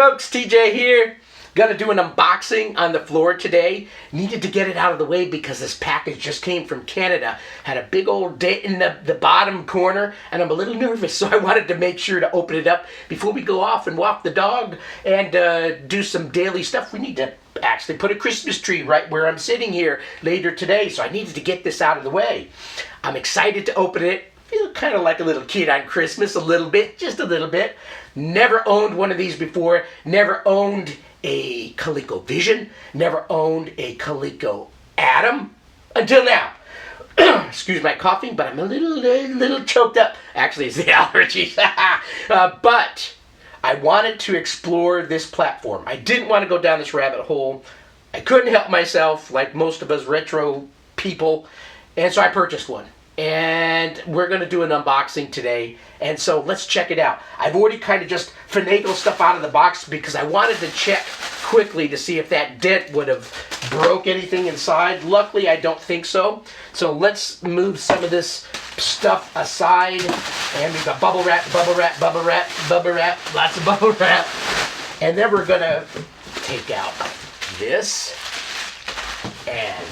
folks, TJ here. Gonna do an unboxing on the floor today. Needed to get it out of the way because this package just came from Canada. Had a big old dent in the bottom corner and I'm a little nervous, so I wanted to make sure to open it up before we go off and walk the dog and do some daily stuff. We need to actually put a Christmas tree right where I'm sitting here later today, so I needed to get this out of the way. I'm excited to open it. Feel kind of like a little kid on Christmas, a little bit, just a little bit. Never owned one of these before. Never owned a Colecovision. Never owned a Coleco Atom until now. Excuse my coughing, but I'm a little choked up. Actually, it's the allergies. But I wanted to explore this platform. I didn't want to go down this rabbit hole. I couldn't help myself, like most of us retro people, and so I purchased one. And we're going to do an unboxing today, and so let's check it out. I've already kind of just finagled stuff out of the box because I wanted to check quickly to see if that dent would have broke anything inside. Luckily, I don't think so. So let's move some of this stuff aside. And we've got bubble wrap, bubble wrap, bubble wrap, bubble wrap, lots of bubble wrap. And then we're going to take out this and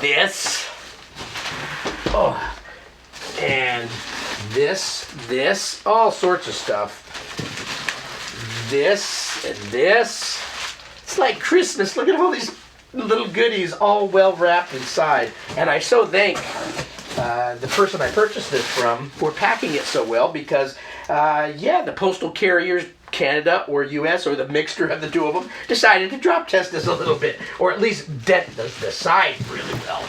this. Oh, and this, all sorts of stuff. This and this. It's like Christmas. Look at all these little goodies all well wrapped inside. And I so thank the person I purchased this from for packing it so well because, the postal carriers, Canada or US or the mixture of the two of them, decided to drop test this a little bit, or at least dent the side really well.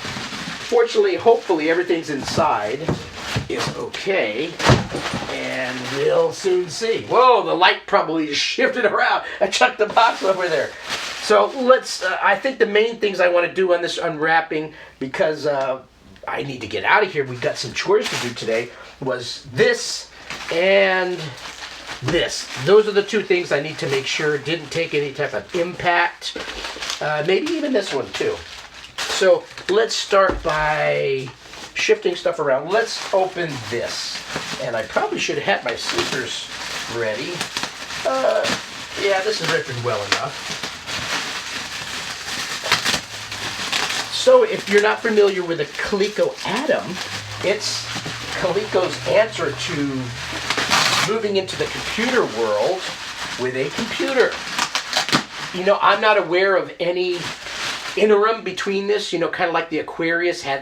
Fortunately, hopefully, everything's inside is okay, and we'll soon see. Whoa, the light probably just shifted around. I chucked the box over there. So let's, I think the main things I want to do on this unwrapping, because I need to get out of here, we've got some chores to do today, was this and this. Those are the two things I need to make sure didn't take any type of impact. Maybe even this one too. So let's start by shifting stuff around. Let's open this. And I probably should have had my scissors ready. This is ripping well enough. So if you're not familiar with a Coleco Atom, it's Coleco's answer to moving into the computer world with a computer. You know, I'm not aware of any interim between this, kind of like the Aquarius had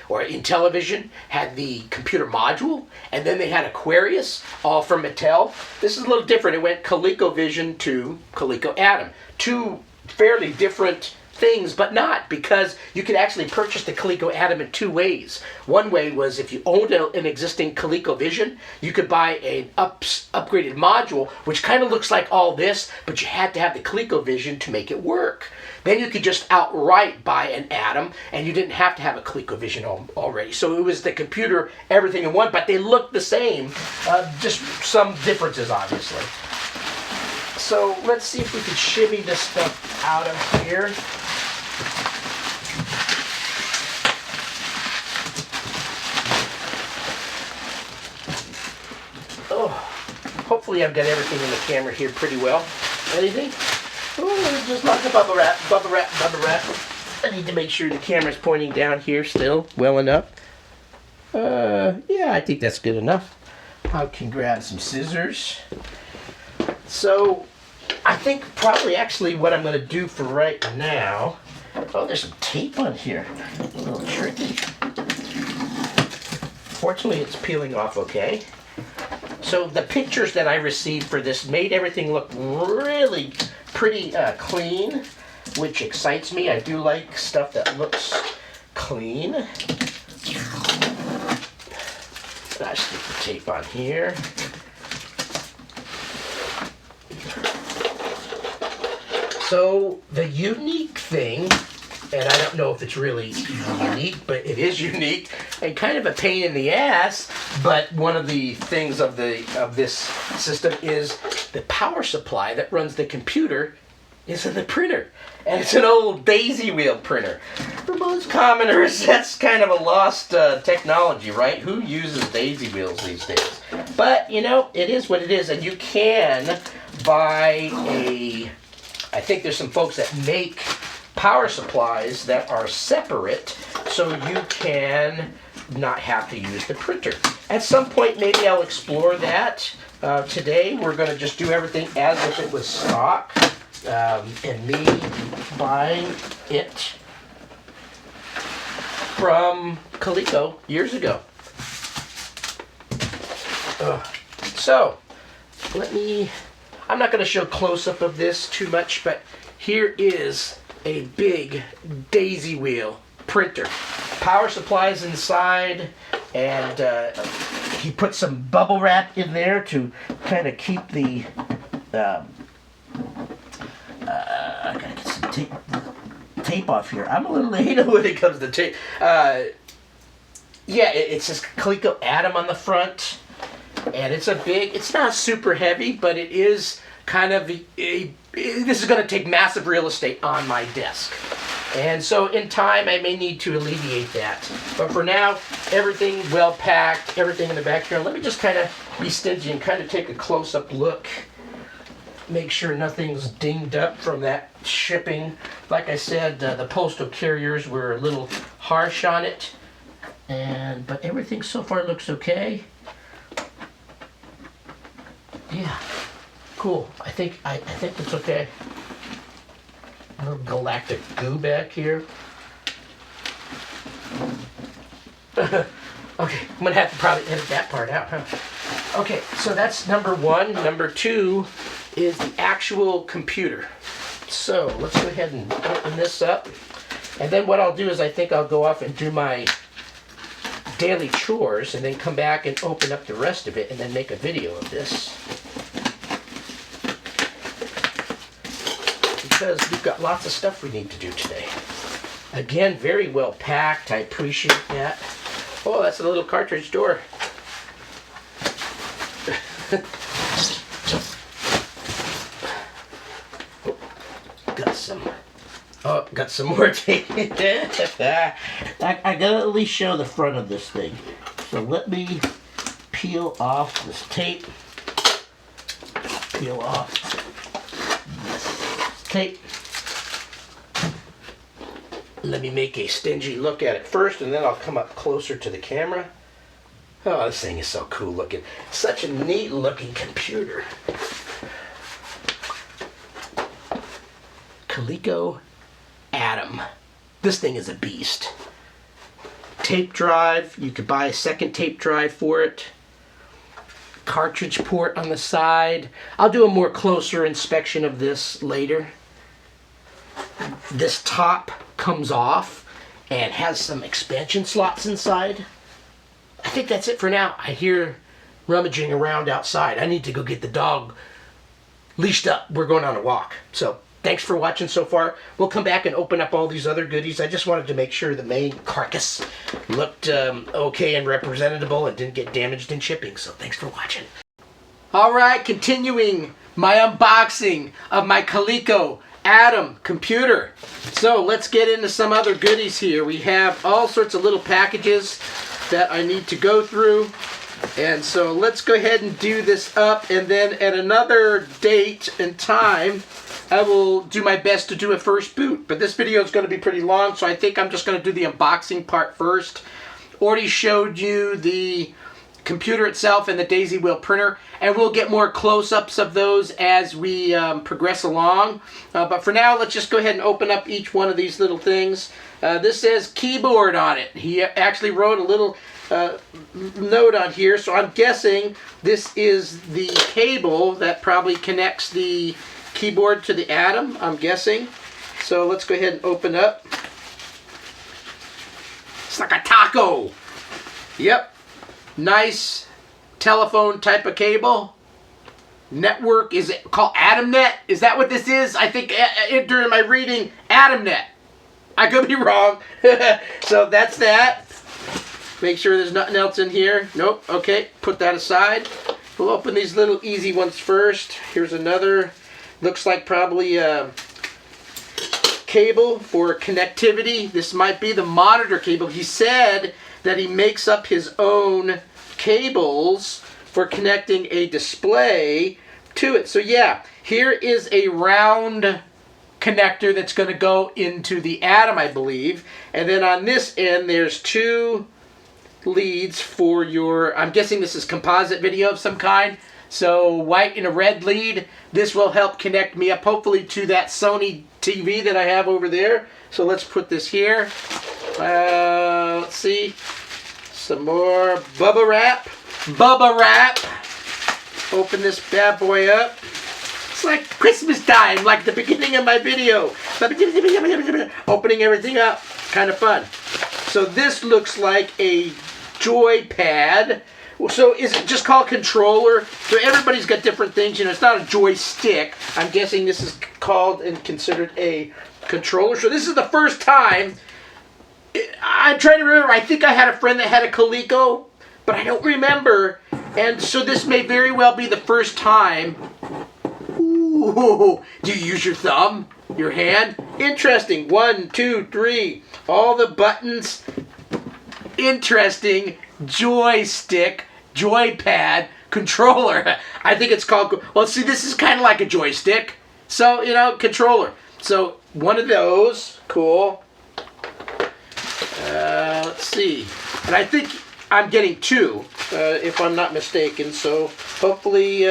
or Intellivision had the computer module, and then they had Aquarius, all from Mattel. This is a little different. It went Colecovision to Coleco Atom. Two fairly different things, but not, because you could actually purchase the Coleco Atom in two ways. One way was if you owned an existing Colecovision, you could buy an upgraded module, which kind of looks like all this, but you had to have the Colecovision to make it work. Then you could just outright buy an Atom, and you didn't have to have a ColecoVision already. So it was the computer, everything in one, but they looked the same, just some differences, obviously. So let's see if we could shimmy this stuff out of here. Oh, hopefully I've got everything in the camera here pretty well. Anything? Oh, just like a bubble wrap, bubble wrap, bubble wrap. I need to make sure the camera's pointing down here still well enough. I think that's good enough. I can grab some scissors. So, I think probably actually what I'm going to do for right now... Oh, there's some tape on here. A little tricky. Fortunately, it's peeling off okay. So the pictures that I received for this made everything look really pretty clean, which excites me. I do like stuff that looks clean. I stick the tape on here. So the unique thing, and I don't know if it's really unique, but it is unique and kind of a pain in the ass, but one of the things of this system is the power supply that runs the computer is in the printer. And it's an old daisy wheel printer. For most commoners, that's kind of a lost technology, right? Who uses daisy wheels these days? But, you know, it is what it is. And you can buy I think there's some folks that make power supplies that are separate so you can not have to use the printer. At some point, maybe I'll explore that. Today, we're going to just do everything as if it was stock. And me buying it from Coleco years ago. So, I'm not going to show close-up of this too much, but here is a big daisy wheel printer. Power supplies inside, and he put some bubble wrap in there to kind of keep the I gotta get some tape off here. I'm a little anal when it comes to tape. Yeah, it says Coleco Atom on the front, and it's not super heavy, but it is kind of this is going to take massive real estate on my desk. And so in time, I may need to alleviate that. But for now, everything well packed, everything in the back here. Let me just kind of be stingy and kind of take a close-up look. Make sure nothing's dinged up from that shipping. Like I said, the postal carriers were a little harsh on it, but everything so far looks okay. Yeah, cool. I think it's okay. A little galactic goo back here. Okay, I'm gonna have to probably edit that part out, huh? Okay, so that's number one. Number two is the actual computer. So let's go ahead and open this up. And then what I'll do is I think I'll go off and do my daily chores and then come back and open up the rest of it and then make a video of this. Because we've got lots of stuff we need to do today. Again, very well packed. I appreciate that. Oh, that's a little cartridge door. Got some more tape. I gotta at least show the front of this thing. So let me peel off this tape. Peel off this tape. Let me make a stingy look at it first, and then I'll come up closer to the camera. Oh, this thing is so cool looking. Such a neat looking computer. Coleco Atom. This thing is a beast. Tape drive. You could buy a second tape drive for it. Cartridge port on the side. I'll do a more closer inspection of this later. This top comes off and has some expansion slots inside. I think that's it for now. I hear rummaging around outside. I need to go get the dog leashed up. We're going on a walk. So thanks for watching so far. We'll come back and open up all these other goodies. I just wanted to make sure the main carcass looked okay and representable and didn't get damaged in shipping. So thanks for watching. All right, continuing my unboxing of my Coleco Atom computer. So let's get into some other goodies here. We have all sorts of little packages that I need to go through. And so let's go ahead and do this up, and then at another date and time, I will do my best to do a first boot. But this video is going to be pretty long, so I think I'm just going to do the unboxing part first. Already showed you the computer itself and the daisy wheel printer, and we'll get more close-ups of those as we progress along. But for now, let's just go ahead and open up each one of these little things. This says keyboard on it. He actually wrote a little note on here, so I'm guessing this is the cable that probably connects the keyboard to the Atom, I'm guessing. So let's go ahead and open up. It's like a taco. Yep. Nice telephone type of cable. Network, is it called AtomNet? Is that what this is? I think during my reading, AtomNet. I could be wrong. So that's that. Make sure there's nothing else in here. Nope. Okay, put that aside. We'll open these little easy ones first. Here's another. Looks like probably cable for connectivity. This might be the monitor cable. He said that he makes up his own cables for connecting a display to it. So yeah, here is a round connector that's going to go into the Atom, I believe. And then on this end, there's two leads for your, I'm guessing this is composite video of some kind. So white and a red lead. This will help connect me up, hopefully, to that Sony TV that I have over there. So let's put this here. Let's see. Some more bubble wrap. Bubble wrap. Open this bad boy up. It's like Christmas time, like the beginning of my video. Opening everything up. Kind of fun. So this looks like a joypad. So is it just called controller? So everybody's got different things. You know, it's not a joystick. I'm guessing this is called and considered a controller. So this is the first time. I'm trying to remember. I think I had a friend that had a Coleco, but I don't remember. And so this may very well be the first time. Ooh, do you use your thumb? Your hand? Interesting. 1, 2, 3. All the buttons. Interesting. Joystick. Joypad. Controller. I think it's called... Well, see, this is kind of like a joystick. So, you know, controller. So, one of those. Cool. Let's see. And I think I'm getting two, if I'm not mistaken. So, hopefully,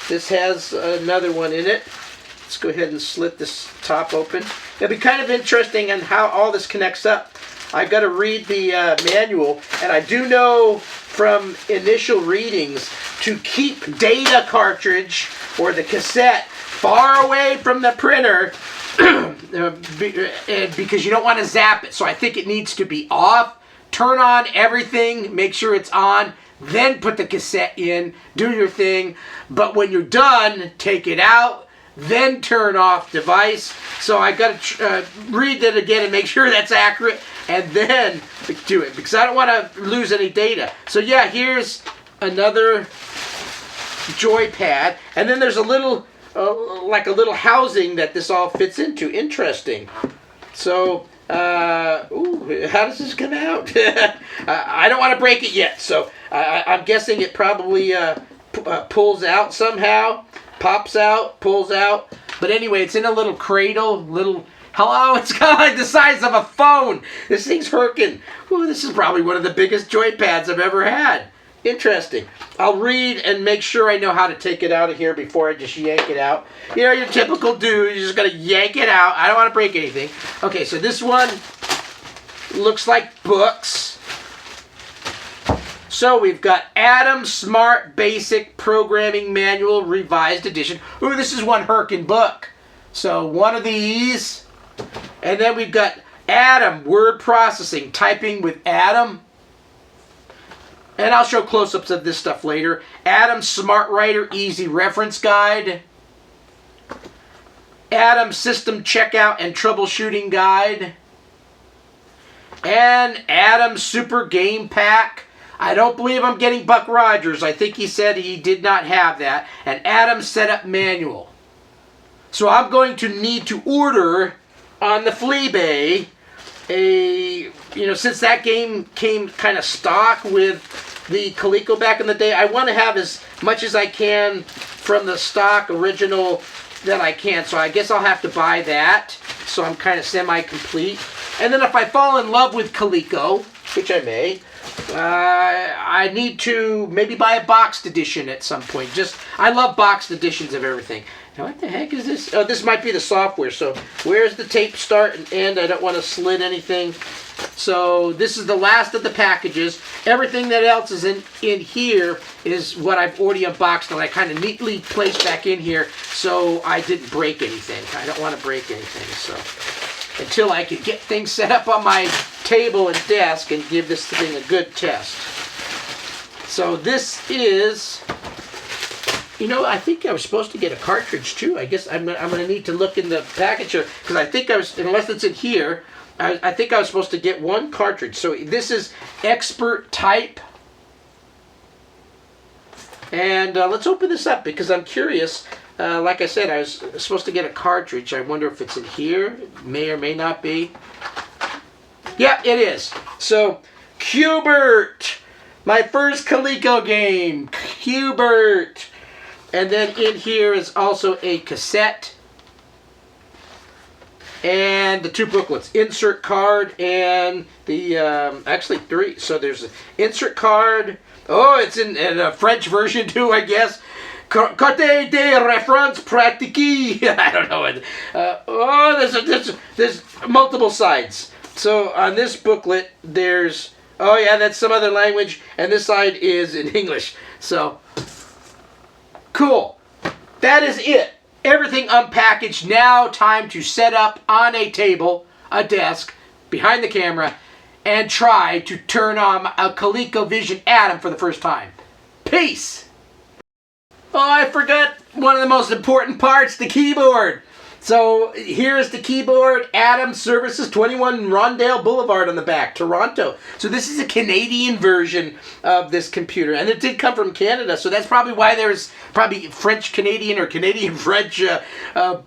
this has another one in it. Let's go ahead and slit this top open. It'll be kind of interesting on how all this connects up. I've got to read the manual, and I do know from initial readings to keep data cartridge or the cassette far away from the printer because you don't want to zap it. So I think it needs to be off. Turn on everything, make sure it's on, then put the cassette in, do your thing. But when you're done, take it out, then turn off device. So I got to read that again and make sure that's accurate, and then do it, because I don't want to lose any data. So yeah, here's another joypad, and then there's a little, like a little housing that this all fits into. Interesting. So, ooh, how does this come out? I don't want to break it yet, so I'm guessing it probably pulls out somehow. Pops out, pulls out. But anyway, it's in a little cradle, hello, it's kind of like the size of a phone. This thing's herking. Ooh, this is probably one of the biggest joypads I've ever had. Interesting. I'll read and make sure I know how to take it out of here before I just yank it out. You know, your typical dude, you're just going to yank it out. I don't want to break anything. Okay, so this one looks like books. So we've got Atom Smart Basic Programming Manual Revised Edition. Ooh, this is one herkin book. So one of these. And then we've got Atom Word Processing, Typing with Atom. And I'll show close-ups of this stuff later. Atom Smart Writer Easy Reference Guide. Atom System Checkout and Troubleshooting Guide. And Atom Super Game Pack. I don't believe I'm getting Buck Rogers. I think he said he did not have that. An Atom Setup Manual. So I'm going to need to order on the Fleabay since that game came kind of stock with the Coleco back in the day, I want to have as much as I can from the stock original that I can. So I guess I'll have to buy that. So I'm kind of semi-complete. And then if I fall in love with Coleco, which I may, I need to maybe buy a boxed edition at some point. I love boxed editions of everything. Now, what the heck is this? Oh, this might be the software. So where's the tape start and end? I don't want to slit anything. So this is the last of the packages. Everything that else is in here is what I've already unboxed, and I kind of neatly placed back in here so I didn't break anything. I don't want to break anything. So until I can get things set up on my table and desk and give this thing a good test. So this is, I think I was supposed to get a cartridge too. I guess I'm going to need to look in the package here, because I think unless it's in here, I think I was supposed to get one cartridge. So this is Expert Type. And let's open this up because I'm curious. like I said, I was supposed to get a cartridge. I wonder if it's in here. It may or may not be. Yep, it is. So, Q*bert, my first Coleco game, Q*bert. And then in here is also a cassette. And the 2 booklets, insert card and the, actually 3. So there's an insert card. Oh, it's in a French version too, I guess. Carte de référence pratique. I don't know. There's multiple sides. So on this booklet, there's, oh yeah, that's some other language. And this side is in English. So, cool. That is it. Everything unpackaged. Now time to set up on a table, a desk, behind the camera, and try to turn on a Colecovision Atom for the first time. Peace! Oh, I forgot one of the most important parts, the keyboard. So here is the keyboard, Atom Services, 21 Rondale Boulevard on the back, Toronto. So this is a Canadian version of this computer. And it did come from Canada, so that's probably why there's probably French-Canadian or Canadian-French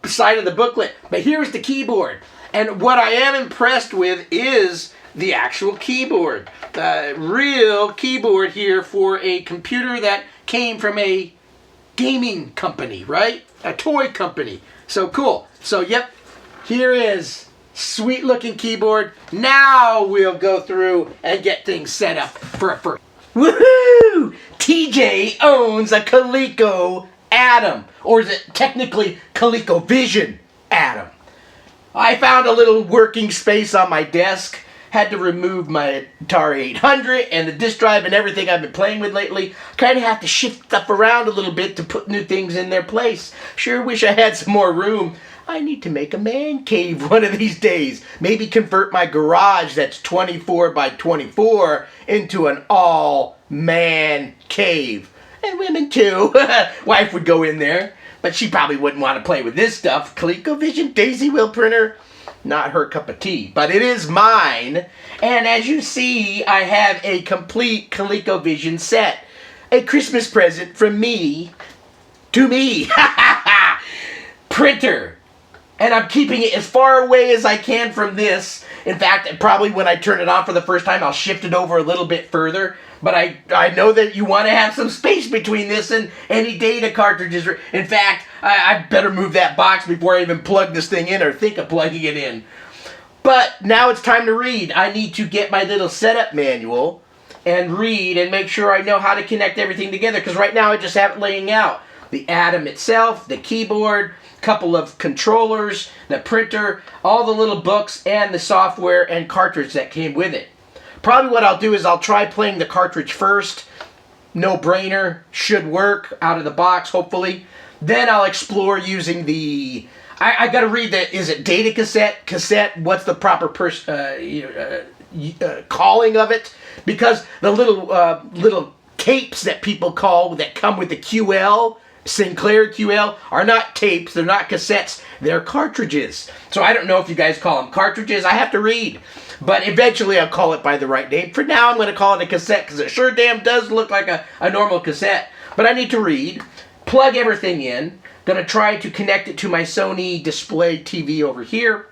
side of the booklet. But here's the keyboard. And what I am impressed with is the actual keyboard. Real keyboard here for a computer that came from a gaming company, right? A toy company. So cool. So yep, here is sweet looking keyboard. Now we'll go through and get things set up for a first. Woohoo! TJ owns a Coleco Atom, or is it technically Colecovision Atom? I found a little working space on my desk. Had to remove my Atari 800 and the disk drive and everything I've been playing with lately. Kind of have to shift stuff around a little bit to put new things in their place. Sure wish I had some more room. I need to make a man cave one of these days. Maybe convert my garage that's 24 by 24 into an all-man cave. And women too. Wife would go in there, but she probably wouldn't want to play with this stuff. Colecovision daisy wheel printer. Not her cup of tea, but it is mine. And as you see, I have a complete Colecovision set. A Christmas present from me to me. Printer. And I'm keeping it as far away as I can from this. In fact, probably when I turn it on for the first time, I'll shift it over a little bit further. But I know that you want to have some space between this and any data cartridges. In fact, I better move that box before I even plug this thing in or think of plugging it in. But now it's time to read. I need to get my little setup manual and read and make sure I know how to connect everything together. Because right now I just have it laying out. The Atom itself, the keyboard, couple of controllers, the printer, all the little books, and the software and cartridge that came with it. Probably what I'll do is I'll try playing the cartridge first. No brainer. Should work out of the box, hopefully. Then I'll explore using the... I got to read the... Is it data cassette? Cassette? What's the proper calling of it? Because the little tapes that people call that come with the QL... Sinclair QL are not tapes, they're not cassettes, they're cartridges. So I don't know if you guys call them cartridges, I have to read. But eventually I'll call it by the right name. For now I'm going to call it a cassette because it sure damn does look like a normal cassette. But I need to read, plug everything in, going to try to connect it to my Sony display TV over here,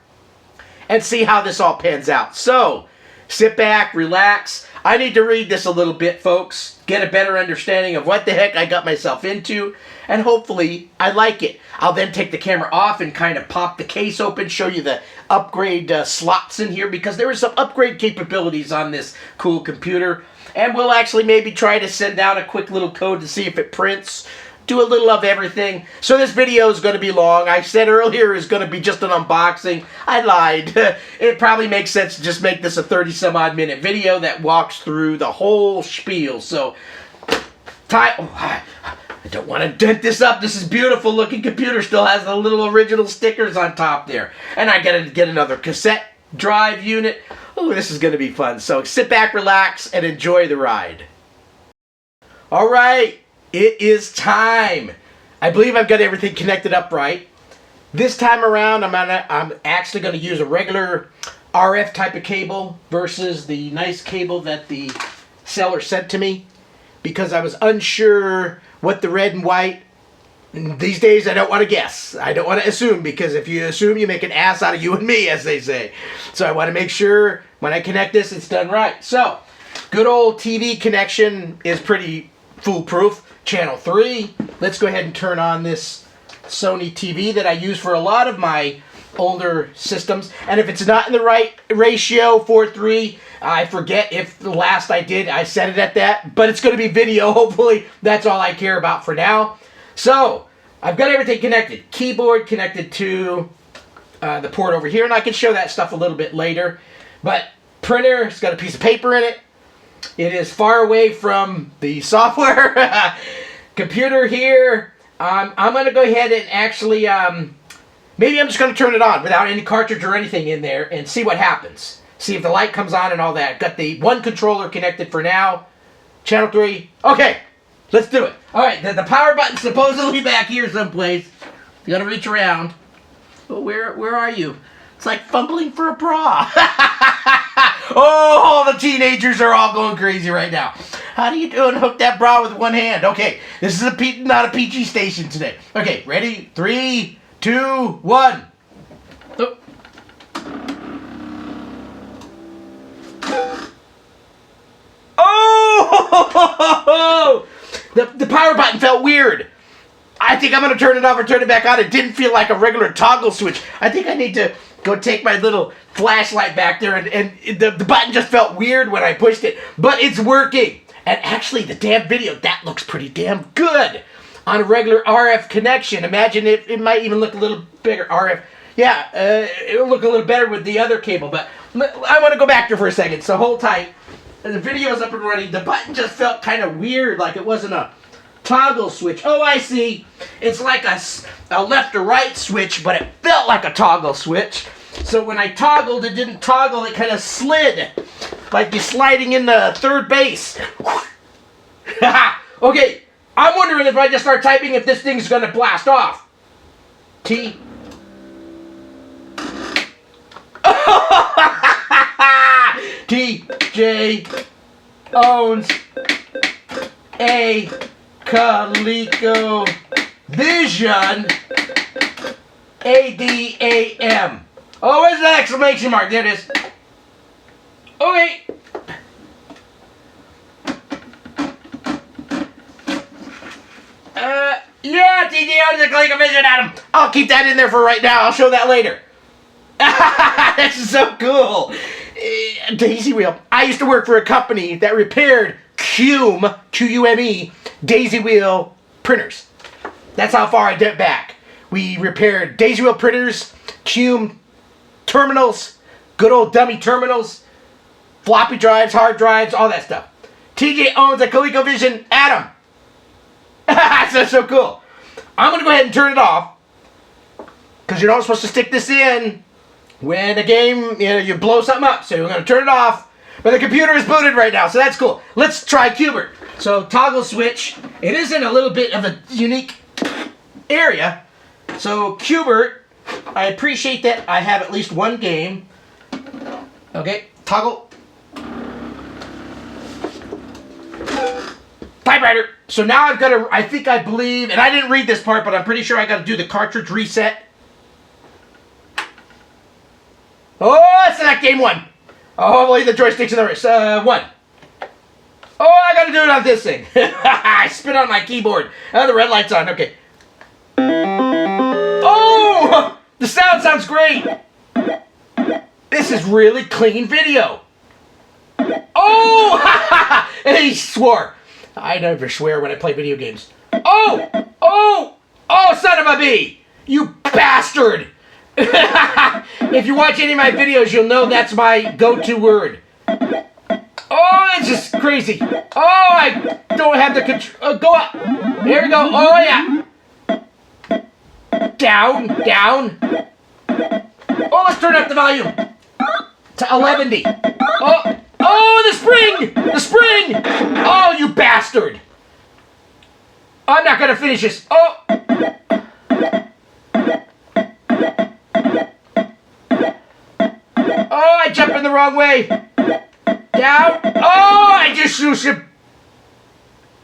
and see how this all pans out. So, sit back, relax. I need to read this a little bit, folks. Get a better understanding of what the heck I got myself into. And hopefully, I like it. I'll then take the camera off and kind of pop the case open, show you the upgrade slots in here, because there are some upgrade capabilities on this cool computer. And we'll actually maybe try to send out a quick little code to see if it prints. Do a little of everything. So this video is going to be long. I said earlier it's going to be just an unboxing. I lied. It probably makes sense to just make this a 30-some-odd minute video that walks through the whole spiel. So, I don't want to dent this up. This is beautiful looking computer. Still has the little original stickers on top there. And I got to get another cassette drive unit. Oh, this is going to be fun. So sit back, relax, and enjoy the ride. All right. It is time. I believe I've got everything connected up right. This time around, I'm actually going to use a regular RF type of cable versus the nice cable that the seller sent to me, because I was unsure what the red and white These days, I don't want to guess. I don't want to assume, because if you assume, you make an ass out of you and me, as they say. So I want to make sure when I connect this, it's done right. So, good old TV connection is pretty foolproof. Channel 3. Let's go ahead and turn on this Sony TV that I use for a lot of my older systems. And if it's not in the right ratio, 4:3, I forget if the last I did, I set it at that. But it's going to be video, hopefully. That's all I care about for now. So, I've got everything connected. Keyboard connected to the port over here, and I can show that stuff a little bit later. But printer, it's got a piece of paper in it. It is far away from the software. Computer here. I'm going to go ahead and actually, maybe I'm just going to turn it on without any cartridge or anything in there and see what happens. See if the light comes on and all that. Got the one controller connected for now. Channel 3. Okay. Let's do it. All right, the power button's supposedly back here someplace. You gotta reach around. Oh, where are you? It's like fumbling for a bra. Oh, the teenagers are all going crazy right now. How do you do and hook that bra with one hand? Okay, this is not a PG station today. Okay, ready? 3, 2, 1. Oh. Oh! The power button felt weird. I think I'm going to turn it off or turn it back on. It didn't feel like a regular toggle switch. I think I need to go take my little flashlight back there, and the button just felt weird when I pushed it. But it's working. And actually, the damn video, that looks pretty damn good on a regular RF connection. Imagine if it might even look a little bigger. RF. Yeah, it'll look a little better with the other cable. But I want to go back there for a second, so hold tight. And the video's up and running. The button just felt kind of weird, like it wasn't a toggle switch. Oh, I see. It's like a left or right switch, but it felt like a toggle switch. So when I toggled, it didn't toggle. It kind of slid, like you're sliding in the third base. Okay, I'm wondering if I just start typing, if this thing's going to blast off. T. TJ owns a Colecovision ADAM. Oh, where's the exclamation mark? There it is. Okay. Yeah, TJ owns a Colecovision, Adam. I'll keep that in there for right now. I'll show that later. That's so cool. Daisy Wheel. I used to work for a company that repaired Cume, Q-U-M-E, Daisy Wheel printers. That's how far I went back. We repaired Daisy Wheel printers, Cume terminals, good old dummy terminals, floppy drives, hard drives, all that stuff. TJ owns a Colecovision Atom. That's so cool. I'm going to go ahead and turn it off, because you're not supposed to stick this in when a game, you blow something up. So we're going to turn it off. But the computer is booted right now, so that's cool. Let's try Qbert. So toggle switch. It is in a little bit of a unique area. So Qbert, I appreciate that I have at least one game. Okay, toggle. Typewriter. So now I've got to, I believe, and I didn't read this part, but I'm pretty sure I got to do the cartridge reset. Oh, select game 1. Oh, hopefully the joystick's in the wrist. 1. Oh, I gotta do it on this thing. I spit on my keyboard. Oh, the red light's on. Okay. Oh, the sound sounds great. This is really clean video. Oh, he swore. I never swear when I play video games. Oh, son of a bee. You bastard. If you watch any of my videos, you'll know that's my go-to word. Oh, it's just crazy. Oh, I don't have the control. Go up. There we go. Oh, yeah. Down. Oh, let's turn up the volume to 11. Oh, the spring. Oh, you bastard. I'm not going to finish this. Oh, I jumped in the wrong way. Down. Oh, I just shoot.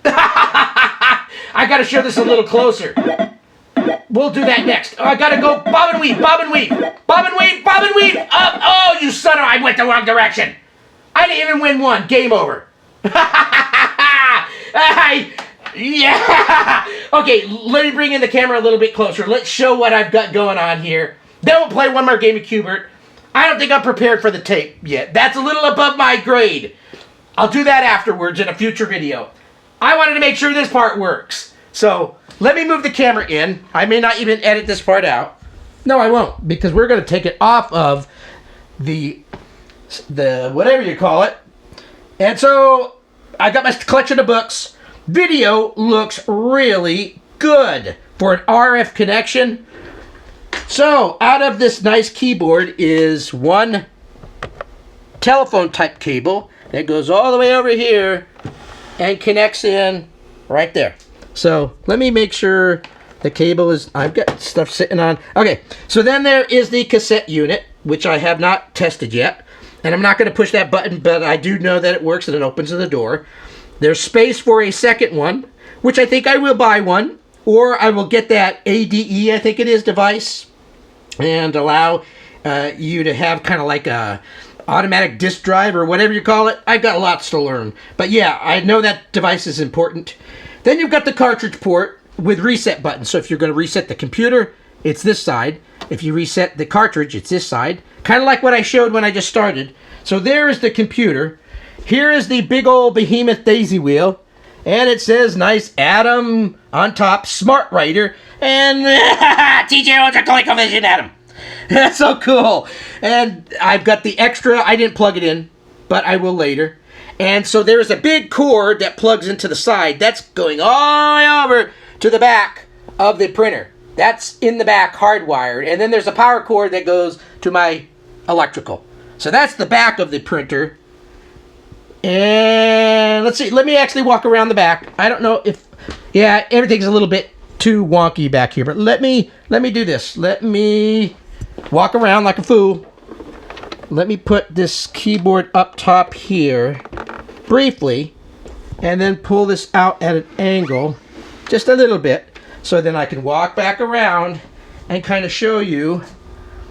I got to show this a little closer. We'll do that next. Oh, I gotta go bob and weave, bob and weave, bob and weave, bob and weave. Up. Oh, you son of! I went the wrong direction. I didn't even win one. Game over. Yeah. Okay, let me bring in the camera a little bit closer. Let's show what I've got going on here. Then we'll play one more game of Cubert. I don't think I'm prepared for the tape yet. That's a little above my grade. I'll do that afterwards in a future video. I wanted to make sure this part works. So let me move the camera in. I may not even edit this part out. No, I won't, because we're going to take it off of the whatever you call it. And so I got my collection of books. Video looks really good for an RF connection. So out of this nice keyboard is one telephone type cable that goes all the way over here and connects in right there. So let me make sure the cable is, I've got stuff sitting on. Okay, so then there is the cassette unit, which I have not tested yet. And I'm not going to push that button, but I do know that it works and it opens the door. There's space for a second one, which I think I will buy one. Or I will get that ADE, I think it is, device. And allow you to have kind of like a automatic disk drive or whatever you call it. I've got lots to learn. But yeah, I know that device is important. Then you've got the cartridge port with reset buttons. So if you're going to reset the computer, it's this side. If you reset the cartridge, it's this side. Kind of like what I showed when I just started. So there is the computer. Here is the big old behemoth daisy wheel. And it says nice Atom on top, Smart Writer. And TJ owns a Colecovision Atom. That's so cool. And I've got the extra. I didn't plug it in, but I will later. And so there's a big cord that plugs into the side. That's going all the way over to the back of the printer. That's in the back, hardwired. And then there's a power cord that goes to my electrical. So that's the back of the printer. And let's see. Let me actually walk around the back. I don't know if... Yeah, everything's a little bit too wonky back here. But let me do this. Let me walk around like a fool. Let me put this keyboard up top here briefly. And then pull this out at an angle. Just a little bit. So then I can walk back around and kind of show you.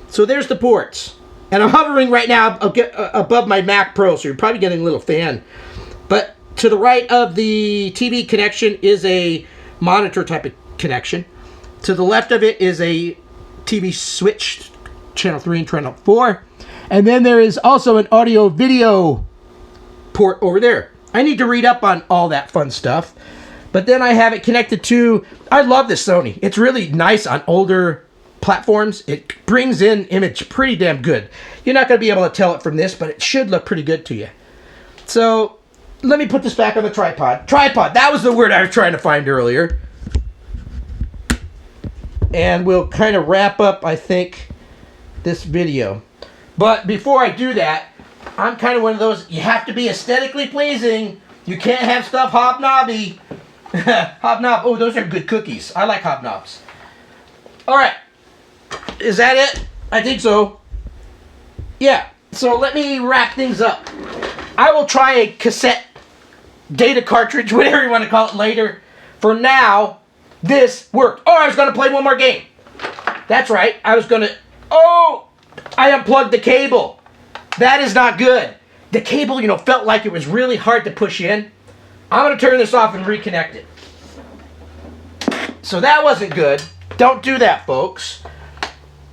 So there's the ports. And I'm hovering right now above my Mac Pro, so you're probably getting a little fan. But to the right of the TV connection is a monitor type of connection. To the left of it is a TV switch, channel 3 and channel 4. And then there is also an audio video port over there. I need to read up on all that fun stuff. But then I have it connected to, I love this Sony. It's really nice on older platforms. It brings in image pretty damn good. You're not going to be able to tell it from this, but it should look pretty good to you. So let me put this back on the tripod. Tripod, that was the word I was trying to find earlier. And we'll kind of wrap up, I think, this video. But before I do that, I'm kind of one of those, you have to be aesthetically pleasing. You can't have stuff hobnobby. Hobnob. Oh, those are good cookies. I like hobnobs. All right. Is that it? I think so. Yeah. So let me wrap things up. I will try a cassette data cartridge, whatever you want to call it, later. For now, this worked. Oh, I was going to play one more game. That's right. I was going to... Oh! I unplugged the cable. That is not good. The cable, felt like it was really hard to push in. I'm going to turn this off and reconnect it. So that wasn't good. Don't do that, folks.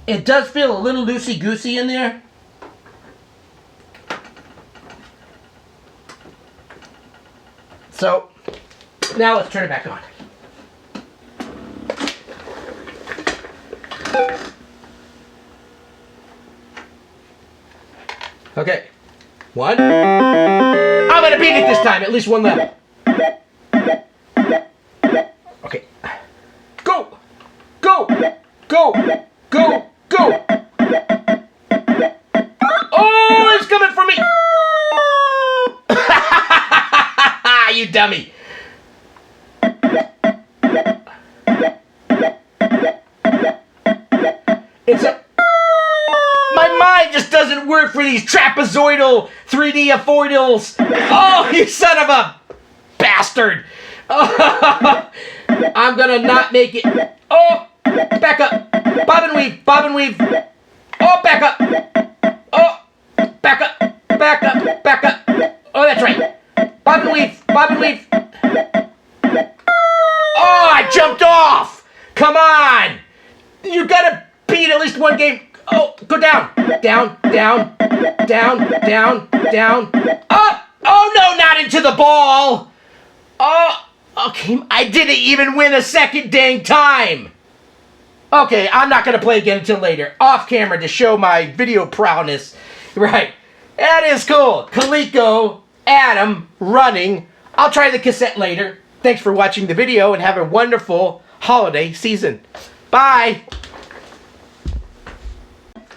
It does feel a little loosey-goosey in there. So, now let's turn it back on. Okay. One. I'm going to beat it this time, at least one level. Okay. Go! Go! Go! Go! Go! Oh, it's coming for me! You dummy! My mind just doesn't work for these trapezoidal 3D avoidals. Oh, you son of a bastard! Oh, I'm gonna not make it. Oh! back up, bob and weave, bob and weave. Oh, back up. Oh, back up, back up, back up. Oh, that's right. Bob and weave, bob and weave. Oh, I jumped off. Come on. You gotta beat at least one game. Oh, go down, down, down, down, down, down. Up. Oh, no, not into the ball. Oh, okay. I didn't even win a second dang time. Okay, I'm not going to play again until later. Off camera to show my video prowess. Right. That is cool. Coleco, Adam, running. I'll try the cassette later. Thanks for watching the video and have a wonderful holiday season. Bye.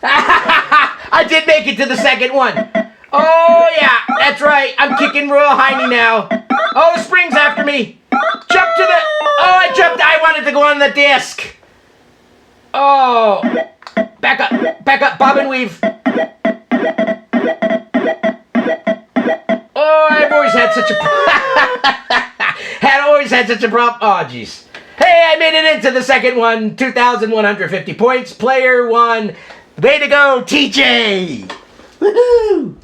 I did make it to the second one. Oh, yeah, that's right. I'm kicking real hiney now. Oh, the spring's after me. Jump to the... Oh, I jumped. I wanted to go on the disc. Oh, back up, bob and weave. Oh, I've always had such a problem. Oh, jeez. Hey, I made it into the second one. 2,150 points. Player 1. Way to go, TJ. Woohoo!